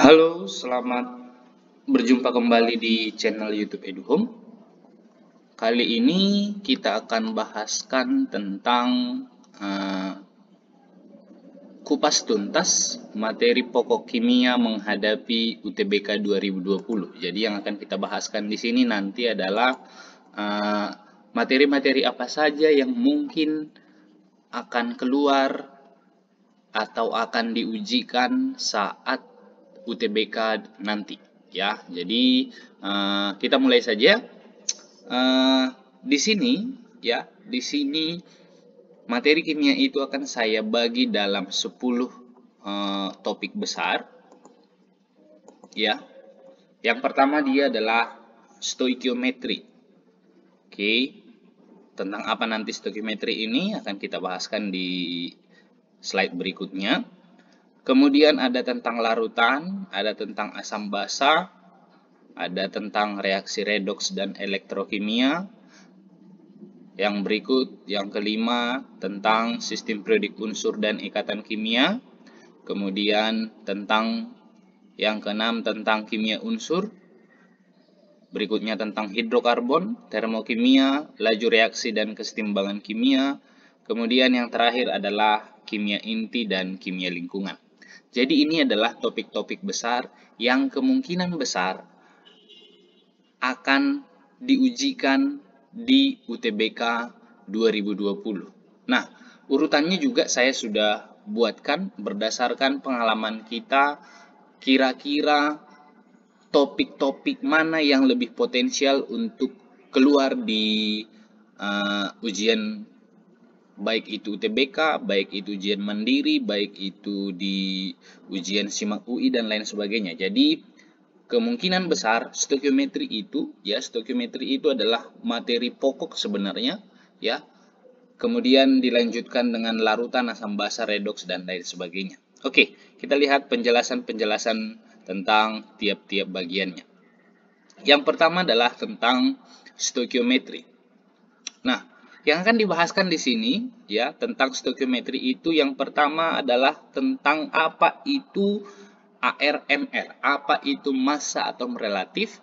Halo, selamat berjumpa kembali di channel YouTube Eduhome. Kali ini kita akan bahaskan tentang kupas tuntas materi pokok kimia menghadapi UTBK 2020. Jadi yang akan kita bahaskan di sini nanti adalah materi-materi apa saja yang mungkin akan keluar atau akan diujikan saat UTBK nanti, ya. Jadi kita mulai saja. Di sini, ya, di sini materi kimia itu akan saya bagi dalam 10 topik besar, ya. Yang pertama dia adalah stoikiometri. Oke, tentang apa nanti stoikiometri ini akan kita bahaskan di slide berikutnya. Kemudian ada tentang larutan, ada tentang asam basa, ada tentang reaksi redoks dan elektrokimia. Yang berikut, yang kelima, tentang sistem periodik unsur dan ikatan kimia. Kemudian tentang yang keenam, tentang kimia unsur. Berikutnya tentang hidrokarbon, termokimia, laju reaksi dan kesetimbangan kimia. Kemudian yang terakhir adalah kimia inti dan kimia lingkungan. Jadi ini adalah topik-topik besar yang kemungkinan besar akan diujikan di UTBK 2020. Nah, urutannya juga saya sudah buatkan berdasarkan pengalaman kita, kira-kira topik-topik mana yang lebih potensial untuk keluar di ujian, baik itu UTBK, baik itu ujian mandiri, baik itu di ujian SIMAK UI dan lain sebagainya. Jadi kemungkinan besar stoikiometri itu adalah materi pokok sebenarnya, ya. Kemudian dilanjutkan dengan larutan, asam basa, redoks dan lain sebagainya. Oke, kita lihat penjelasan-penjelasan tentang tiap-tiap bagiannya. Yang pertama adalah tentang stoikiometri. Nah, yang akan dibahaskan di sini, ya, tentang stoikiometri itu yang pertama adalah tentang apa itu ARMR, apa itu massa atom relatif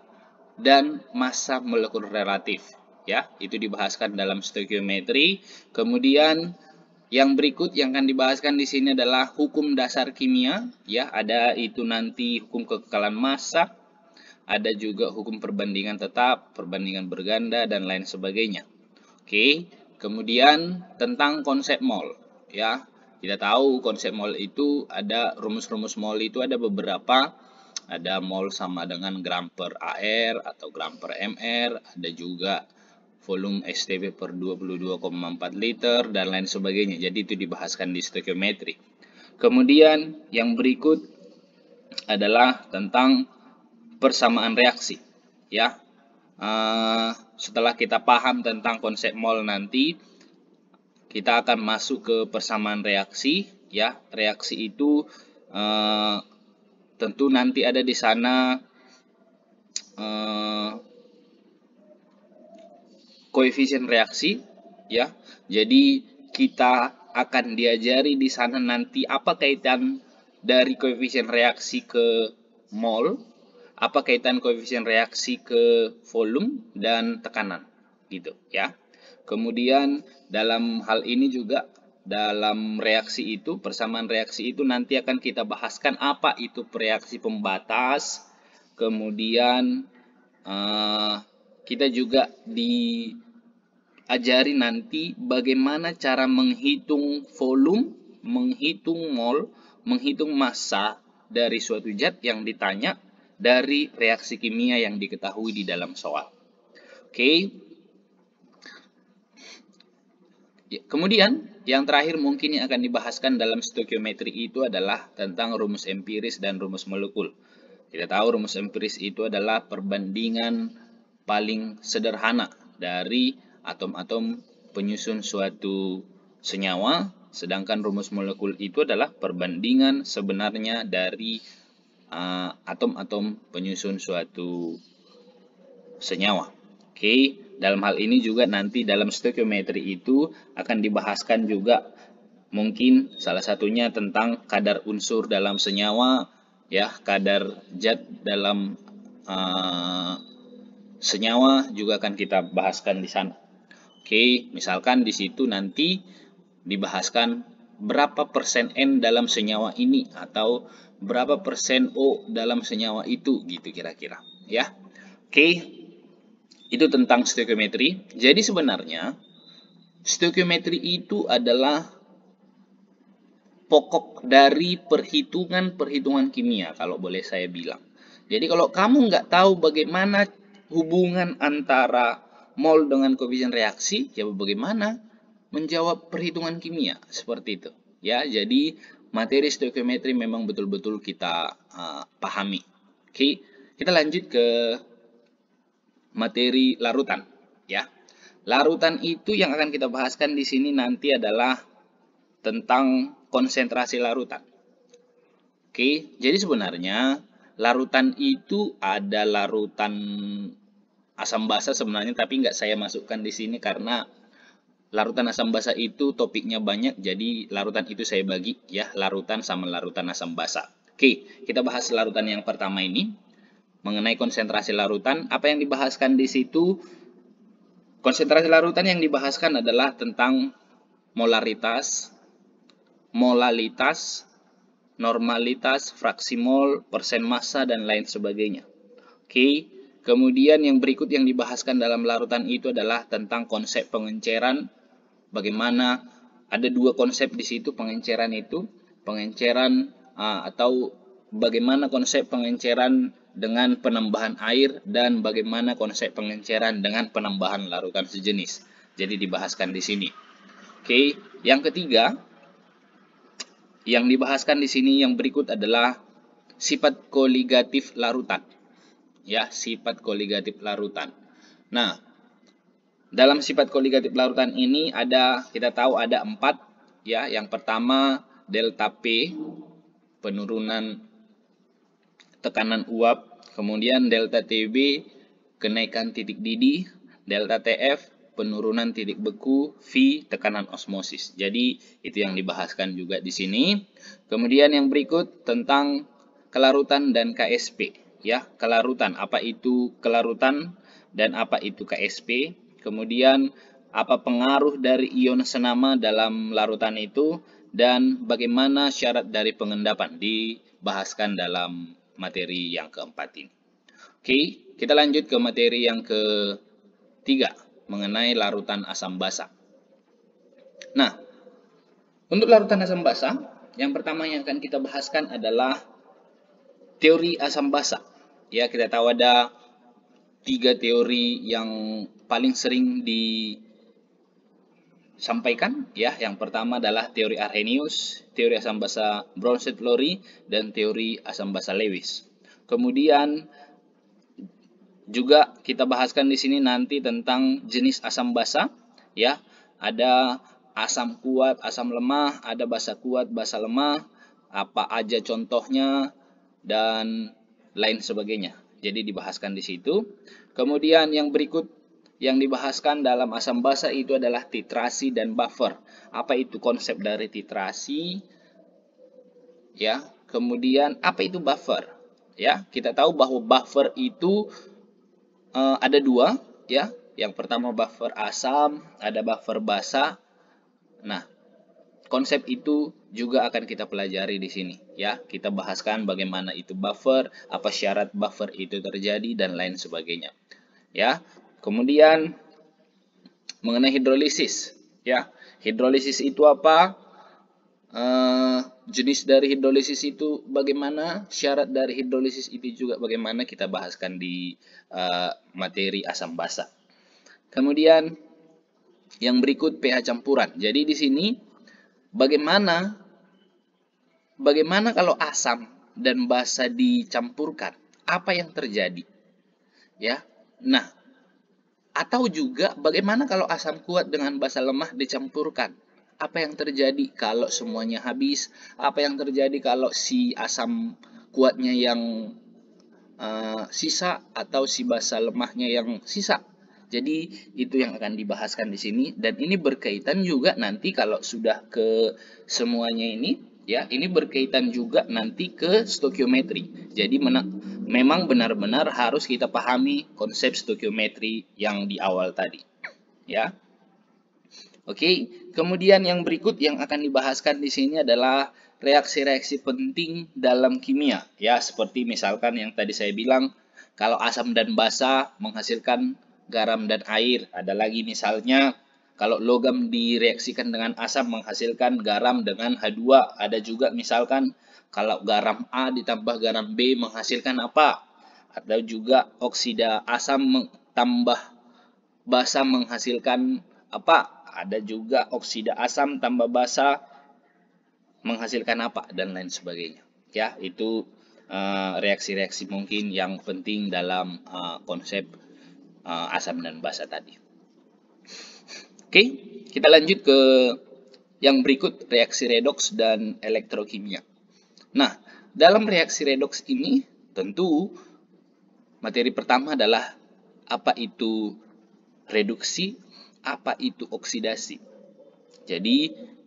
dan massa molekul relatif, ya. Itu dibahaskan dalam stoikiometri. Kemudian yang berikut yang akan dibahaskan di sini adalah hukum dasar kimia, ya. Ada itu nanti hukum kekekalan massa, ada juga hukum perbandingan tetap, perbandingan berganda dan lain sebagainya. Oke, kemudian tentang konsep mol, ya. Kita tahu konsep mol itu ada rumus-rumus mol itu ada beberapa. Ada mol sama dengan gram per AR atau gram per MR, ada juga volume STP per 22,4 liter dan lain sebagainya. Jadi itu dibahaskan di stoikiometri. Kemudian yang berikut adalah tentang persamaan reaksi, ya. Setelah kita paham tentang konsep mol nanti, kita akan masuk ke persamaan reaksi, ya. Reaksi itu tentu nanti ada di sana koefisien reaksi, ya. Jadi kita akan diajari di sana nanti apa kaitan dari koefisien reaksi ke mol, apa kaitan koefisien reaksi ke volume dan tekanan, gitu, ya. Kemudian dalam hal ini juga dalam reaksi itu, persamaan reaksi itu nanti akan kita bahaskan apa itu reaksi pembatas. Kemudian kita juga diajari nanti bagaimana cara menghitung volume, menghitung mol, menghitung massa dari suatu zat yang ditanya dari reaksi kimia yang diketahui di dalam soal. Oke. Kemudian yang terakhir mungkin yang akan dibahaskan dalam stoikiometri itu adalah tentang rumus empiris dan rumus molekul. Kita tahu rumus empiris itu adalah perbandingan paling sederhana dari atom-atom penyusun suatu senyawa, sedangkan rumus molekul itu adalah perbandingan sebenarnya dari atom-atom penyusun suatu senyawa. Oke, dalam hal ini juga nanti dalam stoikiometri itu akan dibahaskan juga mungkin salah satunya tentang kadar unsur dalam senyawa, ya, kadar zat dalam senyawa juga akan kita bahaskan di sana. Oke, misalkan di situ nanti dibahaskan berapa persen N dalam senyawa ini atau berapa persen O dalam senyawa itu, gitu kira-kira, ya. Oke, itu tentang stoikiometri. Jadi sebenarnya stoikiometri itu adalah pokok dari perhitungan-perhitungan kimia, kalau boleh saya bilang. Jadi kalau kamu nggak tahu bagaimana hubungan antara mol dengan koefisien reaksi, ya bagaimana menjawab perhitungan kimia seperti itu. Ya, jadi materi stoikiometri memang betul-betul kita pahami. Oke, kita lanjut ke materi larutan. Ya, larutan itu yang akan kita bahaskan di sini nanti adalah tentang konsentrasi larutan. Oke, jadi sebenarnya larutan itu ada larutan asam basa sebenarnya, tapi nggak saya masukkan di sini karena larutan asam basa itu topiknya banyak, jadi larutan itu saya bagi ya, larutan sama larutan asam basa. Oke, kita bahas larutan yang pertama ini mengenai konsentrasi larutan. Apa yang dibahaskan di situ? Konsentrasi larutan yang dibahaskan adalah tentang molaritas, molalitas, normalitas, fraksi mol, persen massa, dan lain sebagainya. Oke, kemudian yang berikut yang dibahaskan dalam larutan itu adalah tentang konsep pengenceran. Bagaimana ada dua konsep di situ pengenceran itu, pengenceran atau bagaimana konsep pengenceran dengan penambahan air dan bagaimana konsep pengenceran dengan penambahan larutan sejenis. Jadi dibahaskan di sini. Oke, yang ketiga yang dibahaskan di sini yang berikut adalah sifat koligatif larutan. Ya, sifat koligatif larutan. Nah, dalam sifat koligatif larutan ini kita tahu ada 4 ya. Yang pertama delta P, penurunan tekanan uap, kemudian delta TB, kenaikan titik didih, delta TF, penurunan titik beku, V, tekanan osmosis. Jadi itu yang dibahaskan juga di sini. Kemudian yang berikut tentang kelarutan dan KSP. Ya, kelarutan, apa itu kelarutan dan apa itu KSP. Kemudian apa pengaruh dari ion senama dalam larutan itu dan bagaimana syarat dari pengendapan dibahaskan dalam materi yang keempat ini. Oke, kita lanjut ke materi yang ketiga mengenai larutan asam basa. Nah, untuk larutan asam basa, yang pertama yang akan kita bahaskan adalah teori asam basa. Ya, kita tahu ada 3 teori yang paling sering disampaikan. Ya, yang pertama adalah teori Arrhenius, teori asam basa Bronsted-Lowry, dan teori asam basa Lewis. Kemudian juga kita bahaskan di sini nanti tentang jenis asam basa. Ya, ada asam kuat, asam lemah, ada basa kuat, basa lemah, apa aja contohnya dan lain sebagainya. Jadi dibahaskan di situ. Kemudian yang berikut yang dibahaskan dalam asam basa itu adalah titrasi dan buffer. Apa itu konsep dari titrasi? Ya, kemudian apa itu buffer? Ya, kita tahu bahwa buffer itu ada 2, ya. Yang pertama buffer asam, ada buffer basa. Nah, konsep itu juga akan kita pelajari di sini, ya. Kita bahaskan bagaimana itu buffer, apa syarat buffer itu terjadi dan lain sebagainya. Ya. Kemudian mengenai hidrolisis, ya. Hidrolisis itu apa? Jenis dari hidrolisis itu bagaimana? Syarat dari hidrolisis itu juga bagaimana? Kita bahaskan di materi asam basa. Kemudian yang berikut pH campuran. Jadi di sini bagaimana kalau asam dan basa dicampurkan? Apa yang terjadi? Ya. Nah, atau juga bagaimana kalau asam kuat dengan basa lemah dicampurkan? Apa yang terjadi kalau semuanya habis? Apa yang terjadi kalau si asam kuatnya yang sisa atau si basa lemahnya yang sisa? Jadi itu yang akan dibahaskan di sini dan ini berkaitan juga nanti kalau sudah ke semuanya ini Ya, ini berkaitan juga nanti ke stoikiometri. Jadi memang benar-benar harus kita pahami konsep stoikiometri yang di awal tadi. Ya. Oke, kemudian yang berikut yang akan dibahaskan di sini adalah reaksi-reaksi penting dalam kimia. Ya, seperti misalkan yang tadi saya bilang, kalau asam dan basa menghasilkan garam dan air. Ada lagi misalnya, kalau logam direaksikan dengan asam menghasilkan garam dengan H2. Ada juga misalkan, kalau garam A ditambah garam B menghasilkan apa? Ada juga oksida asam tambah basa menghasilkan apa? Ada juga oksida asam tambah basa menghasilkan apa dan lain sebagainya. Ya, itu reaksi-reaksi mungkin yang penting dalam konsep asam dan basa tadi. Oke, kita lanjut ke yang berikut, reaksi redoks dan elektrokimia. Nah, dalam reaksi redoks ini tentu materi pertama adalah apa itu reduksi, apa itu oksidasi. Jadi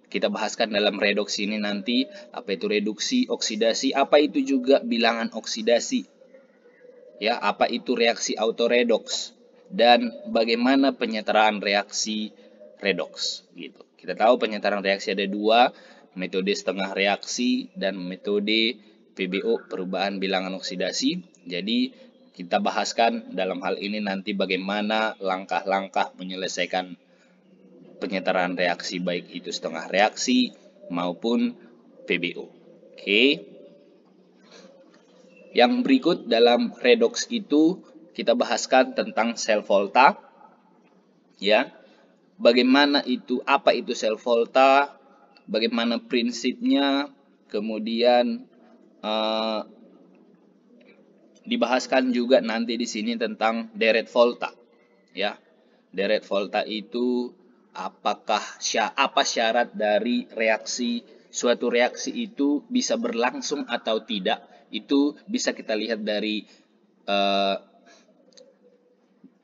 kita bahaskan dalam redoks ini nanti apa itu reduksi, oksidasi, apa itu juga bilangan oksidasi. Ya, apa itu reaksi autoredoks dan bagaimana penyetaraan reaksi redoks gitu. Kita tahu penyetaraan reaksi ada dua, metode setengah reaksi dan metode PBO, perubahan bilangan oksidasi. Jadi kita bahaskan dalam hal ini nanti bagaimana langkah-langkah menyelesaikan penyetaraan reaksi baik itu setengah reaksi maupun PBO. Oke. Yang berikut dalam redoks itu kita bahaskan tentang sel volta. Ya. Bagaimana itu, apa itu sel volta, bagaimana prinsipnya, kemudian dibahaskan juga nanti di sini tentang deret volta. Ya. Deret volta itu apakah apa syarat dari reaksi, suatu reaksi itu bisa berlangsung atau tidak, itu bisa kita lihat dari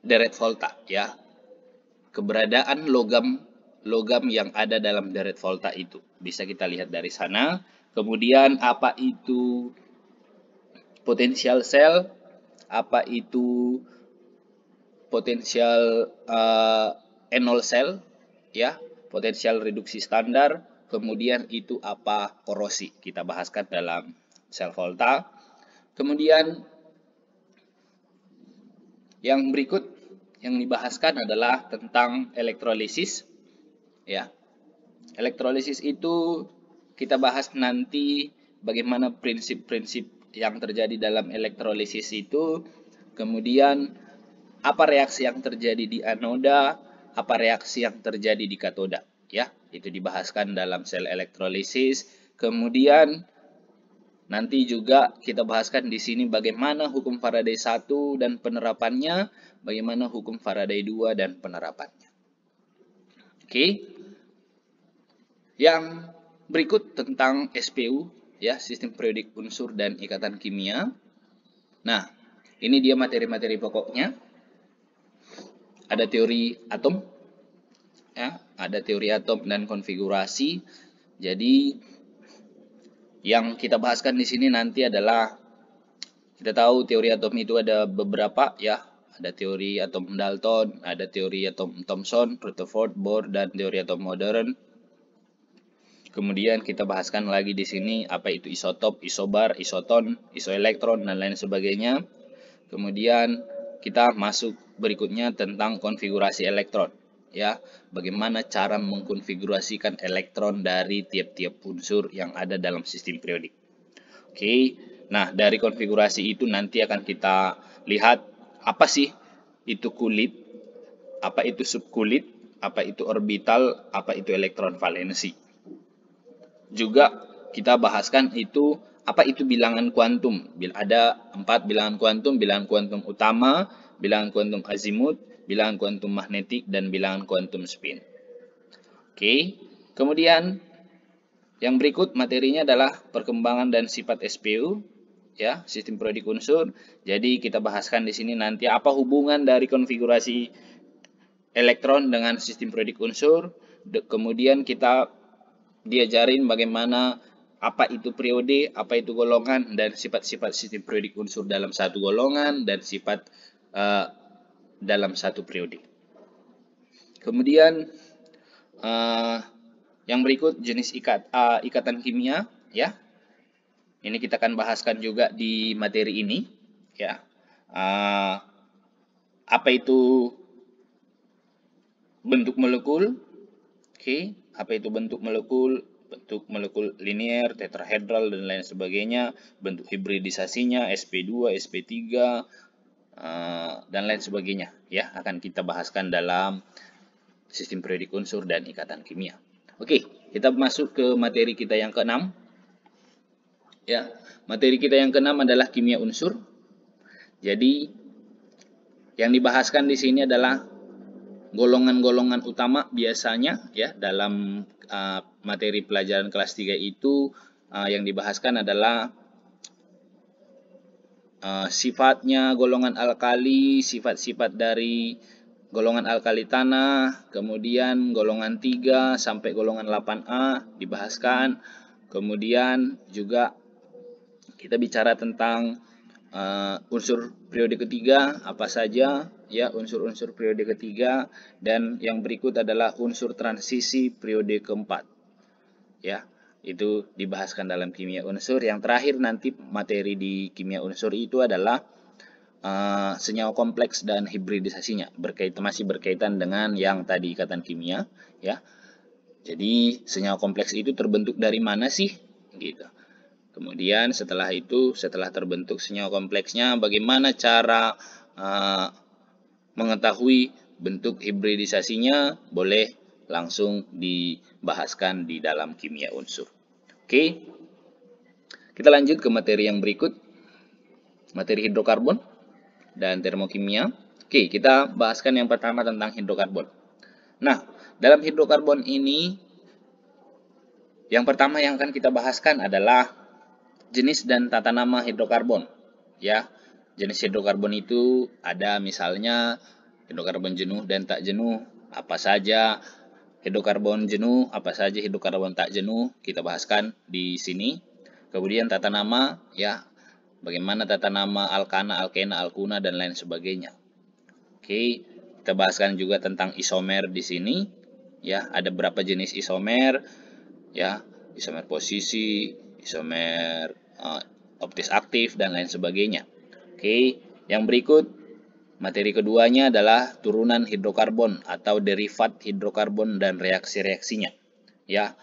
deret volta, ya, keberadaan logam yang ada dalam deret volta itu bisa kita lihat dari sana. Kemudian apa itu potensial sel, apa itu potensial enol sel, ya, potensial reduksi standar, kemudian itu apa korosi, kita bahaskan dalam sel volta. Kemudian yang berikut yang dibahaskan adalah tentang elektrolisis, ya. Elektrolisis itu kita bahas nanti bagaimana prinsip-prinsip yang terjadi dalam elektrolisis itu, kemudian apa reaksi yang terjadi di anoda, apa reaksi yang terjadi di katoda, ya, itu dibahaskan dalam sel elektrolisis. Kemudian nanti juga kita bahaskan di sini bagaimana hukum Faraday 1 dan penerapannya, bagaimana hukum Faraday 2 dan penerapannya. Oke. Yang berikut tentang SPU, ya, sistem periodik unsur dan ikatan kimia. Nah, ini dia materi-materi pokoknya. Ada teori atom, ya, ada teori atom dan konfigurasi. Jadi yang kita bahaskan di sini nanti adalah, kita tahu teori atom itu ada beberapa, ya. Ada teori atom Dalton, ada teori atom Thomson, Rutherford, Bohr, dan teori atom modern. Kemudian kita bahaskan lagi di sini apa itu isotop, isobar, isoton, isoelektron, dan lain sebagainya. Kemudian kita masuk berikutnya tentang konfigurasi elektron, ya, bagaimana cara mengkonfigurasikan elektron dari tiap-tiap unsur yang ada dalam sistem periodik. Oke, nah dari konfigurasi itu nanti akan kita lihat apa sih itu kulit, apa itu subkulit, apa itu orbital, apa itu elektron valensi. Juga kita bahaskan itu apa itu bilangan kuantum. Ada 4 bilangan kuantum utama, bilangan kuantum azimut, bilangan kuantum magnetik, dan bilangan kuantum spin. Oke, kemudian yang berikut materinya adalah perkembangan dan sifat SPU, ya, sistem periodik unsur. Jadi kita bahaskan di sini nanti apa hubungan dari konfigurasi elektron dengan sistem periodik unsur. Kemudian kita diajarin bagaimana apa itu periode, apa itu golongan, dan sifat-sifat sistem periodik unsur dalam satu golongan dan sifat dalam satu periode. Kemudian yang berikut jenis ikatan kimia, ya. Ini kita akan bahaskan juga di materi ini, ya. Apa itu bentuk molekul? Oke, apa itu bentuk molekul? Bentuk molekul linear, tetrahedral, dan lain sebagainya. Bentuk hibridisasinya, sp2, sp3, dan lain sebagainya, ya. Akan kita bahaskan dalam sistem periodik unsur dan ikatan kimia. Oke, kita masuk ke materi kita yang ke-6. Ya, materi kita yang ke-6 adalah kimia unsur. Jadi, yang dibahaskan di sini adalah golongan-golongan utama biasanya, ya, dalam materi pelajaran kelas 3 itu yang dibahaskan adalah sifatnya golongan alkali, sifat-sifat dari golongan alkali tanah, kemudian golongan 3 sampai golongan 8A dibahaskan. Kemudian juga kita bicara tentang unsur periode ketiga apa saja, ya, unsur-unsur periode ketiga, dan yang berikut adalah unsur transisi periode keempat, ya. Itu dibahaskan dalam kimia unsur. Yang terakhir nanti materi di kimia unsur itu adalah senyawa kompleks dan hibridisasinya, masih berkaitan dengan yang tadi ikatan kimia, ya. Jadi senyawa kompleks itu terbentuk dari mana sih, gitu. Kemudian setelah itu, setelah terbentuk senyawa kompleksnya, bagaimana cara mengetahui bentuk hibridisasinya, boleh langsung dibahaskan di dalam kimia unsur. Oke, kita lanjut ke materi yang berikut, materi hidrokarbon dan termokimia. Oke, kita bahaskan yang pertama tentang hidrokarbon. Nah, dalam hidrokarbon ini, yang pertama yang akan kita bahaskan adalah jenis dan tata nama hidrokarbon, ya. Jenis hidrokarbon itu ada misalnya hidrokarbon jenuh dan tak jenuh, apa saja hidrokarbon jenuh, apa saja hidrokarbon tak jenuh, kita bahaskan di sini. Kemudian tata nama, ya, bagaimana tata nama alkana, alkena, alkuna, dan lain sebagainya. Oke, kita bahaskan juga tentang isomer di sini, ya. Ada berapa jenis isomer, ya, isomer posisi, isomer optis aktif, dan lain sebagainya. Oke, yang berikut materi keduanya adalah turunan hidrokarbon atau derivat hidrokarbon dan reaksi-reaksinya, ya.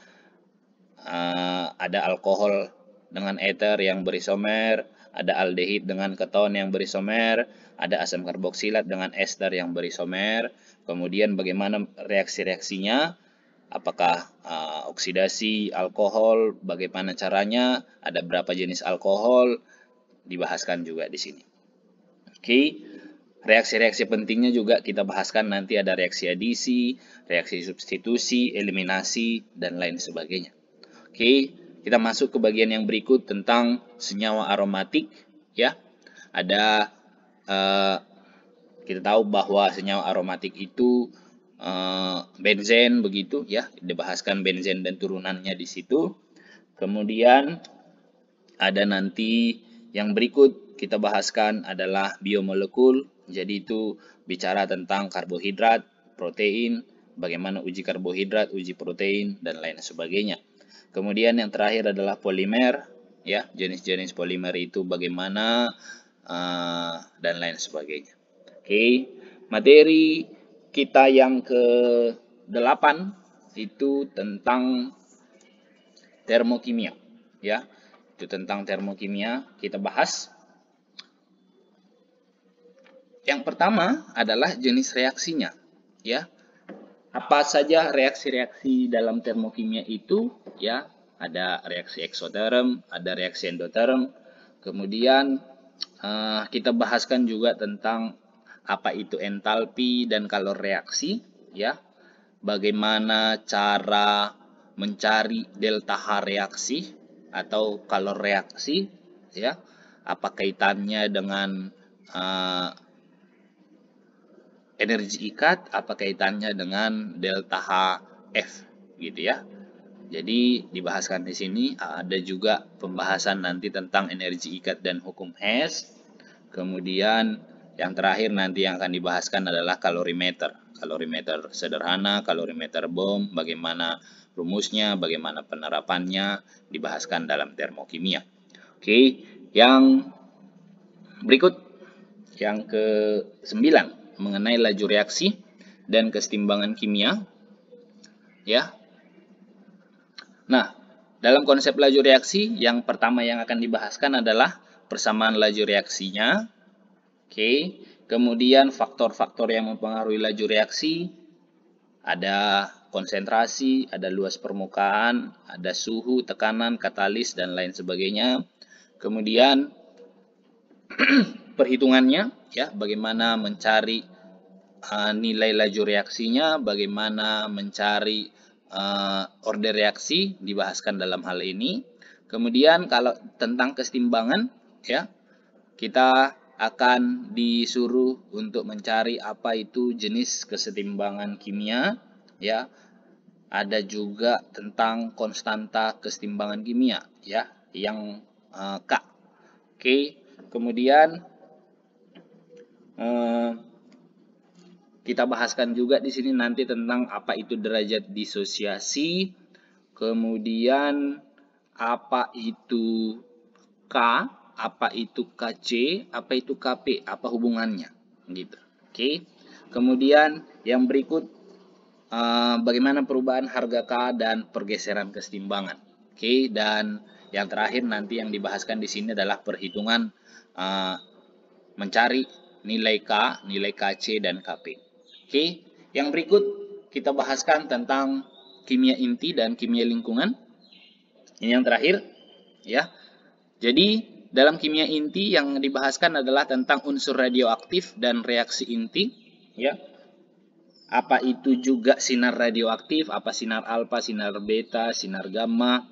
Ada alkohol dengan ether yang berisomer, ada aldehid dengan keton yang berisomer, ada asam karboksilat dengan ester yang berisomer. Kemudian bagaimana reaksi-reaksinya? Apakah oksidasi alkohol, bagaimana caranya, ada berapa jenis alkohol, dibahaskan juga di sini. Oke, reaksi-reaksi pentingnya juga kita bahaskan nanti, ada reaksi adisi, reaksi substitusi, eliminasi, dan lain sebagainya. Oke, kita masuk ke bagian yang berikut tentang senyawa aromatik, ya. Ada kita tahu bahwa senyawa aromatik itu benzen, begitu, ya, dibahaskan benzen dan turunannya di situ. Kemudian ada nanti yang berikut kita bahaskan adalah biomolekul. Jadi itu bicara tentang karbohidrat, protein, bagaimana uji karbohidrat, uji protein, dan lain sebagainya. Kemudian yang terakhir adalah polimer, ya, jenis-jenis polimer itu bagaimana, dan lain sebagainya. Oke, materi kita yang ke-8 itu tentang termokimia, ya. Itu tentang termokimia kita bahas. Yang pertama adalah jenis reaksinya, ya. Apa saja reaksi-reaksi dalam termokimia itu, ya. Ada reaksi eksoterm, ada reaksi endoterm. Kemudian kita bahaskan juga tentang apa itu entalpi dan kalor reaksi, ya. Bagaimana cara mencari delta H reaksi atau kalor reaksi, ya. Apa kaitannya dengan energi ikat, apa kaitannya dengan delta HF, gitu, ya. Jadi dibahaskan di sini ada juga pembahasan nanti tentang energi ikat dan hukum Hess. Kemudian yang terakhir nanti yang akan dibahaskan adalah kalorimeter. Kalorimeter sederhana, kalorimeter bom, bagaimana rumusnya, bagaimana penerapannya, dibahaskan dalam termokimia. Oke, yang berikut yang ke-9 mengenai laju reaksi dan kesetimbangan kimia. Ya. Nah, dalam konsep laju reaksi, yang pertama yang akan dibahaskan adalah persamaan laju reaksinya. Oke, kemudian faktor-faktor yang mempengaruhi laju reaksi, ada konsentrasi, ada luas permukaan, ada suhu, tekanan, katalis, dan lain sebagainya. Kemudian perhitungannya, ya, bagaimana mencari nilai laju reaksinya, bagaimana mencari order reaksi, dibahaskan dalam hal ini. Kemudian kalau tentang kesetimbangan, ya, kita akan disuruh untuk mencari apa itu jenis kesetimbangan kimia, ya. Ada juga tentang konstanta kesetimbangan kimia, ya, yang K. Oke, kemudian kita bahaskan juga di sini nanti tentang apa itu derajat disosiasi, kemudian apa itu K, apa itu KC, apa itu KP, apa hubungannya, gitu. Oke. Kemudian yang berikut bagaimana perubahan harga K dan pergeseran kesetimbangan. Oke, dan yang terakhir nanti yang dibahaskan di sini adalah perhitungan mencari nilai K, nilai KC dan KP. Oke, yang berikut kita bahaskan tentang kimia inti dan kimia lingkungan. Ini yang terakhir, ya. Jadi dalam kimia inti yang dibahaskan adalah tentang unsur radioaktif dan reaksi inti, ya. Apa itu juga sinar radioaktif, apa sinar alfa, sinar beta, sinar gamma,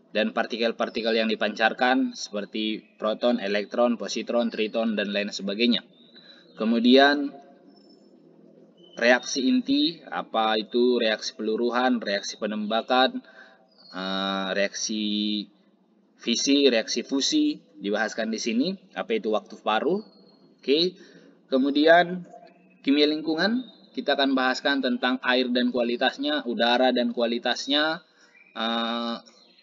dan partikel-partikel yang dipancarkan seperti proton, elektron, positron, triton, dan lain sebagainya. Kemudian reaksi inti, apa itu reaksi peluruhan, reaksi penembakan, reaksi fisi, reaksi fusi, dibahaskan di sini. Apa itu waktu paruh. Oke. Kemudian kimia lingkungan, kita akan bahaskan tentang air dan kualitasnya, udara dan kualitasnya,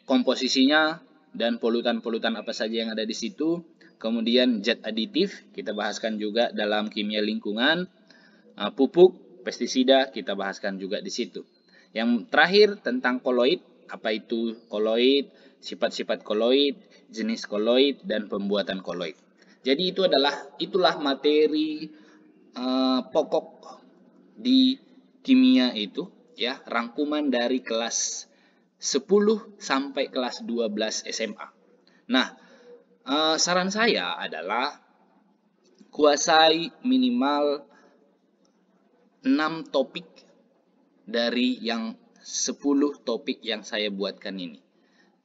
komposisinya, dan polutan-polutan apa saja yang ada di situ. Kemudian zat aditif, kita bahaskan juga dalam kimia lingkungan. Pupuk, pestisida, kita bahaskan juga di situ. Yang terakhir tentang koloid, apa itu koloid, sifat-sifat koloid, jenis koloid, dan pembuatan koloid. Jadi itulah materi pokok di kimia itu, ya, rangkuman dari kelas 10 sampai kelas 12 SMA. Nah, saran saya adalah kuasai minimal 6 topik dari yang 10 topik yang saya buatkan ini.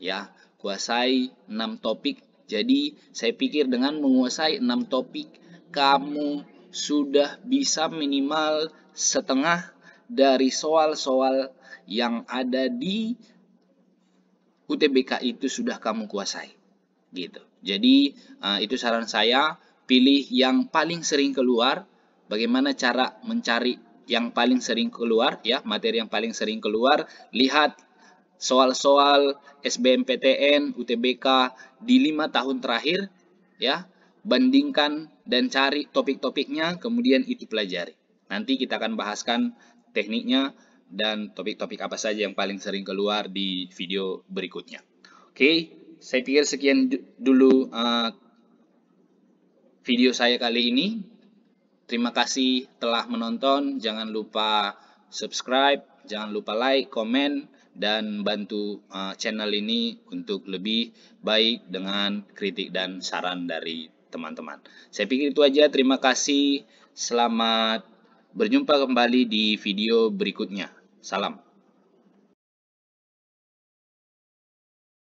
Ya, kuasai 6 topik. Jadi, saya pikir dengan menguasai 6 topik, kamu sudah bisa minimal setengah dari soal-soal yang ada di UTBK itu sudah kamu kuasai. Gitu. Jadi, itu saran saya, pilih yang paling sering keluar. Bagaimana cara mencari yang paling sering keluar, ya, materi yang paling sering keluar. Lihat soal-soal SBMPTN, UTBK di 5 tahun terakhir, ya, bandingkan dan cari topik-topiknya, kemudian itu pelajari. Nanti kita akan bahaskan tekniknya dan topik-topik apa saja yang paling sering keluar di video berikutnya. Oke, saya pikir sekian dulu video saya kali ini. Terima kasih telah menonton. Jangan lupa subscribe, jangan lupa like, komen, dan bantu channel ini untuk lebih baik dengan kritik dan saran dari teman-teman. Saya pikir itu aja. Terima kasih. Selamat berjumpa kembali di video berikutnya. Salam.